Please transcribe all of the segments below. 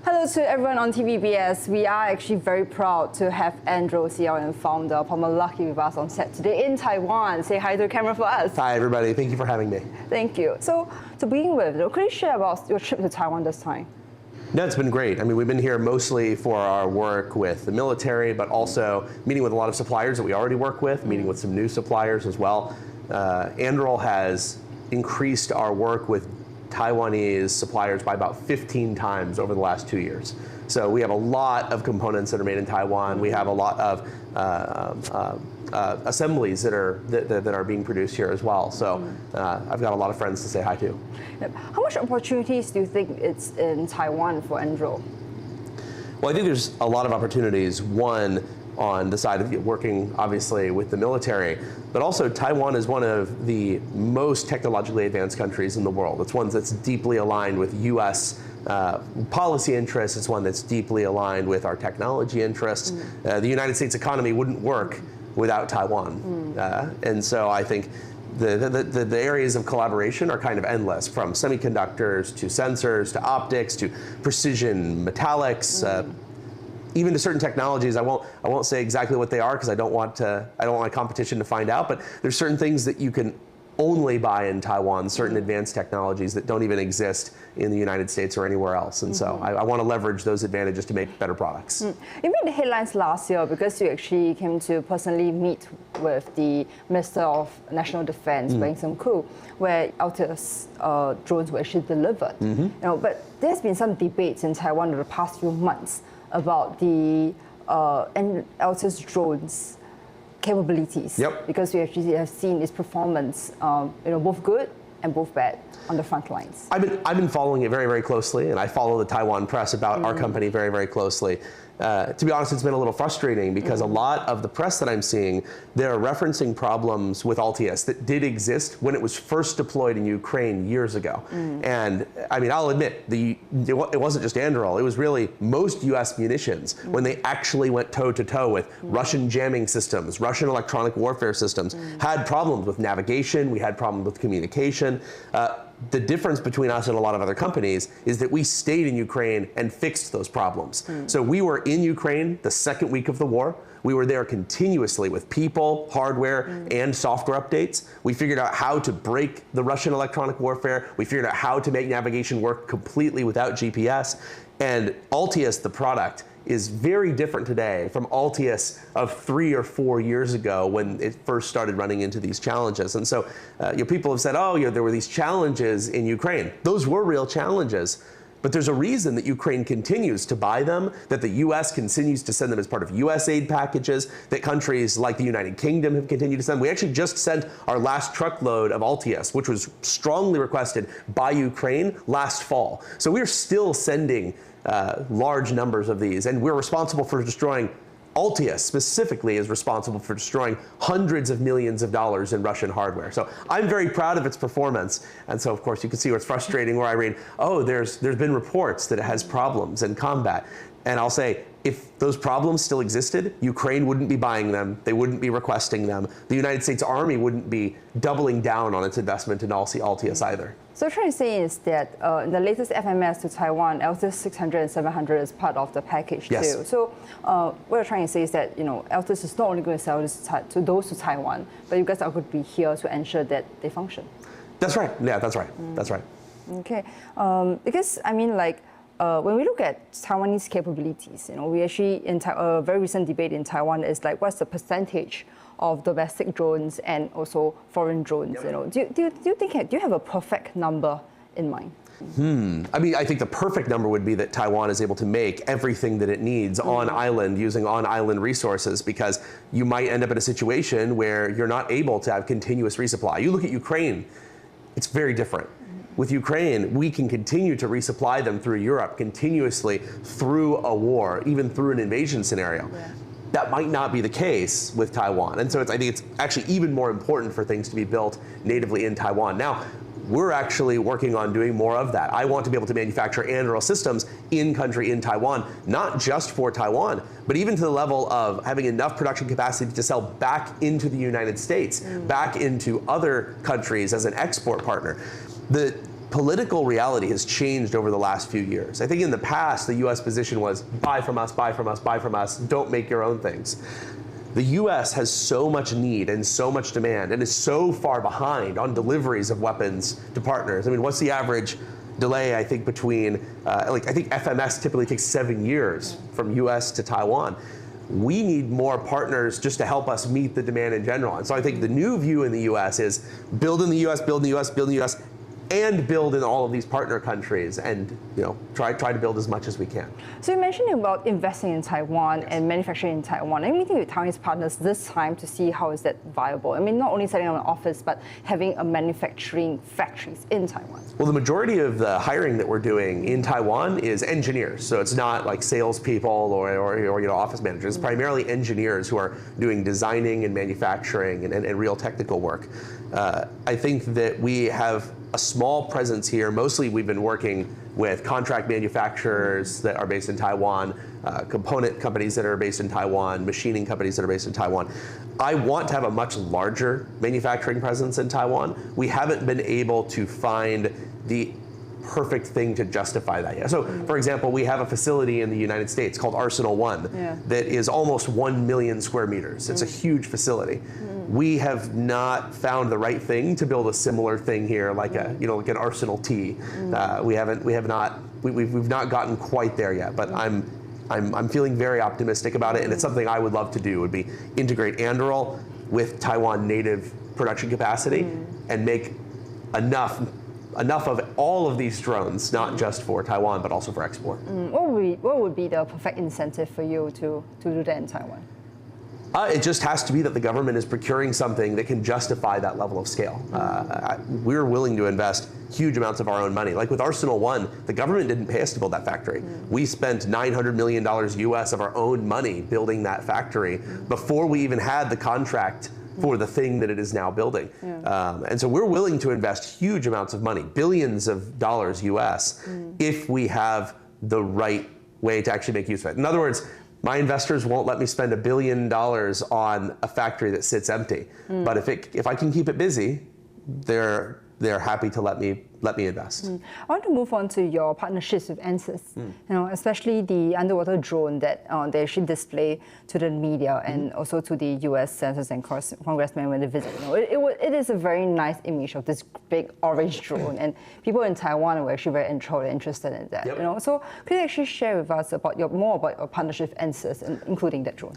Hello to everyone on TVBS. We are actually very proud to have Andrew, CEO and founder of Palmer Lucky with us on set today in Taiwan. Say hi to the camera for us. Hi, everybody. Thank you for having me. Thank you. So to begin with, could you share about your trip to Taiwan this time? No, it's been great. I mean, we've been here mostly for our work with the military, but also meeting with a lot of suppliers that we already work with, meeting with some new suppliers as well. Andrew has increased our work with Taiwanese suppliers by about 15 times over the last 2 years. So we have a lot of components that are made in Taiwan. We have a lot of assemblies that are being produced here as well. So I've got a lot of friends to say hi to. How much opportunities do you think it's in Taiwan for Andrew? Well, I think there's a lot of opportunities. One, on the side of working, obviously, with the military, but also Taiwan is one of the most technologically advanced countries in the world. It's one that's deeply aligned with U.S. Policy interests. It's one that's deeply aligned with our technology interests. The United States economy wouldn't work without Taiwan. And so I think the areas of collaboration are kind of endless, from semiconductors to sensors to optics to precision metallics. Even to certain technologies, I won't say exactly what they are because I don't want my competition to find out. But there's certain things that you can only buy in Taiwan, certain advanced technologies that don't even exist in the United States or anywhere else. And so I want to leverage those advantages to make better products. You made the headlines last year because you actually came to personally meet with the Minister of National Defense, Beng Seung-Koo, where Altus drones were actually delivered. But there's been some debates in Taiwan over the past few months about the Altus drones capabilities. Because we actually have seen its performance, both good and both bad on the front lines. I've been following it very, very closely, and I follow the Taiwan press about our company very, very closely. To be honest, it's been a little frustrating because a lot of the press that I'm seeing, they're referencing problems with Altius that did exist when it was first deployed in Ukraine years ago. And I mean, I'll admit, it wasn't just Anduril, it was really most US munitions when they actually went toe-to-toe with Russian jamming systems, Russian electronic warfare systems, had problems with navigation, we had problems with communication. The difference between us and a lot of other companies is that we stayed in Ukraine and fixed those problems. So we were in Ukraine the second week of the war. We were there continuously with people, hardware, and software updates. We figured out how to break the Russian electronic warfare. We figured out how to make navigation work completely without GPS. And Altius, the product, is very different today from Altius of 3 or 4 years ago when it first started running into these challenges. And so people have said, oh, there were these challenges in Ukraine. Those were real challenges. But there's a reason that Ukraine continues to buy them, that the U.S. continues to send them as part of U.S. aid packages, that countries like the United Kingdom have continued to send. We actually just sent our last truckload of Altius, which was strongly requested by Ukraine last fall. So we're still sending large numbers of these, and we're responsible for destroying. Altius specifically is responsible for destroying hundreds of millions of dollars in Russian hardware. So I'm very proud of its performance. And so, of course, you can see where it's frustrating where I read, oh, there's been reports that it has problems in combat. And I'll say, if those problems still existed, Ukraine wouldn't be buying them. They wouldn't be requesting them. The United States Army wouldn't be doubling down on its investment in Altius either. So what I'm trying to say is that in the latest FMS to Taiwan, Altus 600 and 700 is part of the package too. So what I'm trying to say is that Altus is not only going to sell this to those to Taiwan, but you guys are going to be here to ensure that they function. That's right. Yeah, that's right. That's right. Okay. Because I mean, when we look at Taiwanese capabilities, we actually, in a very recent debate in Taiwan is what's the percentage of domestic drones and also foreign drones? Do you have a perfect number in mind? I mean, I think the perfect number would be that Taiwan is able to make everything that it needs on island using on-island resources, because you might end up in a situation where you're not able to have continuous resupply. You look at Ukraine, it's very different. With Ukraine, we can continue to resupply them through Europe continuously through a war, even through an invasion scenario. That might not be the case with Taiwan. And so I think it's actually even more important for things to be built natively in Taiwan. Now, we're actually working on doing more of that. I want to be able to manufacture Anduril systems in country in Taiwan, not just for Taiwan, but even to the level of having enough production capacity to sell back into the United States, back into other countries as an export partner. political reality has changed over the last few years. I think in the past, the US position was buy from us, buy from us, buy from us, don't make your own things. The US has so much need and so much demand and is so far behind on deliveries of weapons to partners. I mean, what's the average delay, I think, between, I think FMS typically takes 7 years from US to Taiwan. We need more partners just to help us meet the demand in general. And so I think the new view in the US is build in the US, build in the US, build in the US, and build in all of these partner countries, and try to build as much as we can. So you mentioned about investing in Taiwan and manufacturing in Taiwan. And meeting with Taiwanese partners this time to see how is that viable. I mean, not only setting up an office, but having a manufacturing factories in Taiwan. Well, the majority of the hiring that we're doing in Taiwan is engineers. So it's not like salespeople or office managers. It's primarily engineers who are doing designing and manufacturing and real technical work. I think that we have a small presence here. Mostly we've been working with contract manufacturers that are based in Taiwan, component companies that are based in Taiwan, machining companies that are based in Taiwan. I want to have a much larger manufacturing presence in Taiwan. We haven't been able to find the perfect thing to justify that yet. So, for example, we have a facility in the United States called Arsenal One that is almost 1 million square meters. It's a huge facility. We have not found the right thing to build a similar thing here, like like an Arsenal T. We've not gotten quite there yet, but I'm feeling very optimistic about it, and it's something I would love to do. Would be integrate Anduril with Taiwan native production capacity and make enough of all of these drones, not just for Taiwan, but also for export. What would be the perfect incentive for you to do that in Taiwan? It just has to be that the government is procuring something that can justify that level of scale. We're willing to invest huge amounts of our own money. Like with Arsenal One, the government didn't pay us to build that factory. We spent $900 million US of our own money building that factory before we even had the contract for the thing that it is now building. And so we're willing to invest huge amounts of money, billions of dollars US, if we have the right way to actually make use of it. In other words, my investors won't let me spend $1 billion on a factory that sits empty. But if I can keep it busy, they're happy to let me invest. I want to move on to your partnerships with ANSYS. Especially the underwater drone that they actually display to the media and also to the U.S. senators and congressmen when they visit. It is a very nice image of this big orange drone, and people in Taiwan were actually very interested in that. So could you actually share with us more about your partnership with ANSYS, including that drone?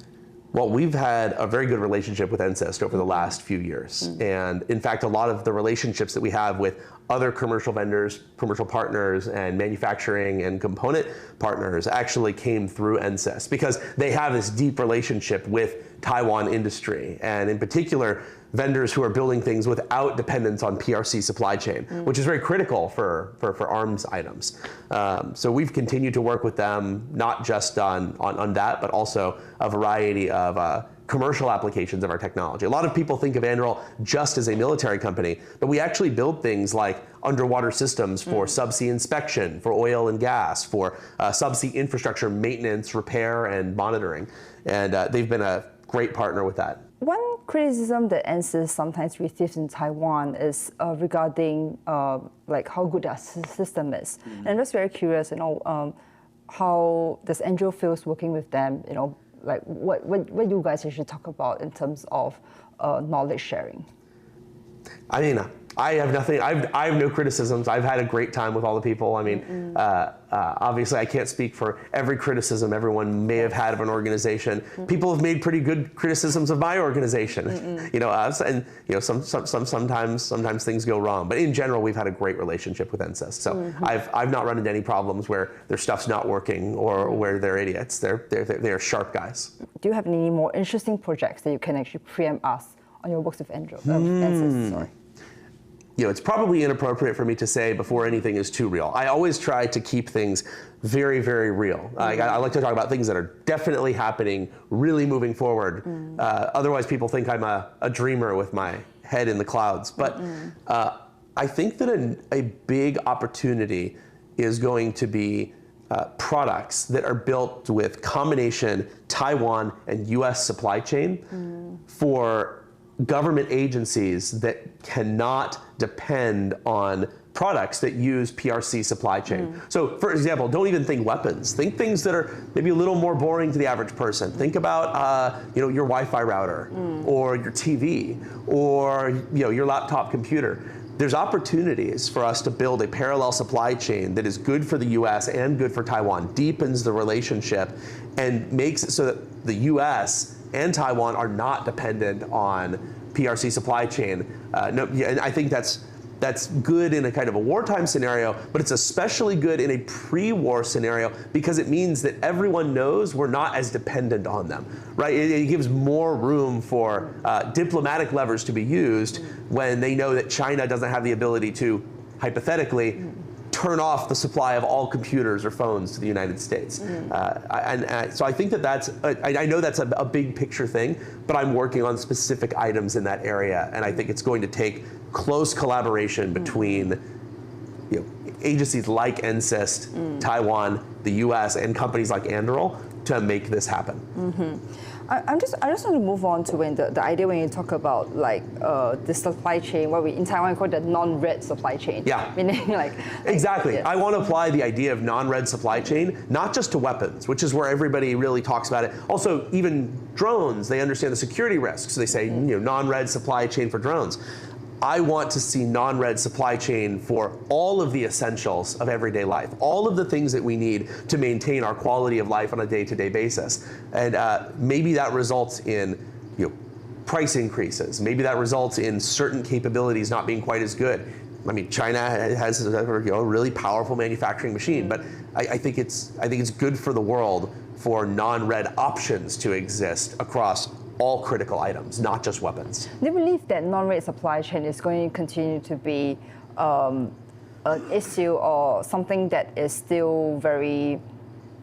Well, we've had a very good relationship with ANSYS over the last few years. And in fact, a lot of the relationships that we have with other commercial vendors, commercial partners, and manufacturing and component partners actually came through ANSYS because they have this deep relationship with Taiwan industry. And in particular, vendors who are building things without dependence on PRC supply chain, which is very critical for arms items. So we've continued to work with them, not just on that, but also a variety of commercial applications of our technology. A lot of people think of Anduril just as a military company, but we actually build things like underwater systems for subsea inspection, for oil and gas, for subsea infrastructure maintenance, repair, and monitoring. And they've been a great partner with that. One criticism that ANSYS sometimes receives in Taiwan is regarding like how good their system is. And I'm just very curious, how does Anduril feels working with them? Like what you guys actually talk about in terms of knowledge sharing? I mean, I have nothing. I have no criticisms. I've had a great time with all the people. I mean, obviously, I can't speak for every criticism everyone may have had of an organization. People have made pretty good criticisms of my organization, us, and sometimes things go wrong. But in general, we've had a great relationship with ANSYS. So I've not run into any problems where their stuff's not working or where they're idiots. They're sharp guys. Do you have any more interesting projects that you can actually preempt us on your works with ANSYS? Sorry. It's probably inappropriate for me to say before anything is too real. I always try to keep things very, very real. I like to talk about things that are definitely happening, really moving forward. Otherwise, people think I'm a dreamer with my head in the clouds. But I think that a big opportunity is going to be products that are built with combination Taiwan and US supply chain for government agencies that cannot depend on products that use PRC supply chain. So for example, don't even think weapons. Think things that are maybe a little more boring to the average person. Think about your Wi-Fi router or your TV or your laptop computer. There's opportunities for us to build a parallel supply chain that is good for the US and good for Taiwan, deepens the relationship, and makes it so that the US and Taiwan are not dependent on PRC supply chain. And I think that's good in a kind of a wartime scenario, but it's especially good in a pre-war scenario because it means that everyone knows we're not as dependent on them, right? It gives more room for diplomatic levers to be used when they know that China doesn't have the ability to, hypothetically, turn off the supply of all computers or phones to the United States. So I think that's, I know that's a big picture thing, but I'm working on specific items in that area, and I think it's going to take close collaboration between agencies like NCIST, Taiwan, the US, and companies like Anduril to make this happen. I just want to move on to the idea when you talk about the supply chain, what we in Taiwan call the non-red supply chain. Yeah. Meaning exactly. I want to apply the idea of non-red supply chain, not just to weapons, which is where everybody really talks about it. Also, even drones, they understand the security risks. So they say, non-red supply chain for drones. I want to see non-red supply chain for all of the essentials of everyday life, all of the things that we need to maintain our quality of life on a day-to-day basis. And maybe that results in price increases. Maybe that results in certain capabilities not being quite as good. I mean, China has a really powerful manufacturing machine, but I think it's good for the world for non-red options to exist across all critical items, not just weapons. Do you believe that non-red supply chain is going to continue to be an issue or something that is still very,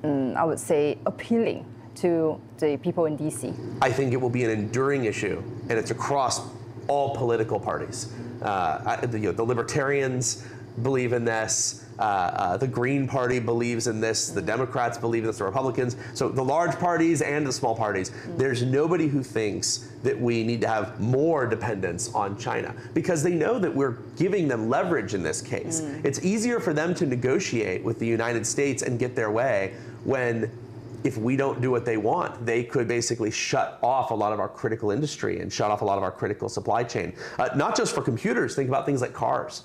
I would say, appealing to the people in DC? I think it will be an enduring issue, and it's across all political parties. The libertarians believe in this. The Green Party believes in this. The Democrats believe in this. The Republicans. So the large parties and the small parties. There's nobody who thinks that we need to have more dependence on China because they know that we're giving them leverage in this case. It's easier for them to negotiate with the United States and get their way when, if we don't do what they want, they could basically shut off a lot of our critical industry and shut off a lot of our critical supply chain. Not just for computers. Think about things like cars.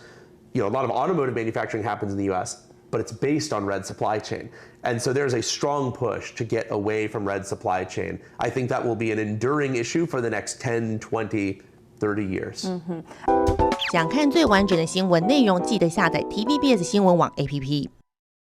A lot of automotive manufacturing happens in the US, but it's based on red supply chain. And so there's a strong push to get away from red supply chain. I think that will be an enduring issue for the next 10, 20, 30 years. 想看最完整的新闻内容，记得下载 TVBS 新闻网 APP。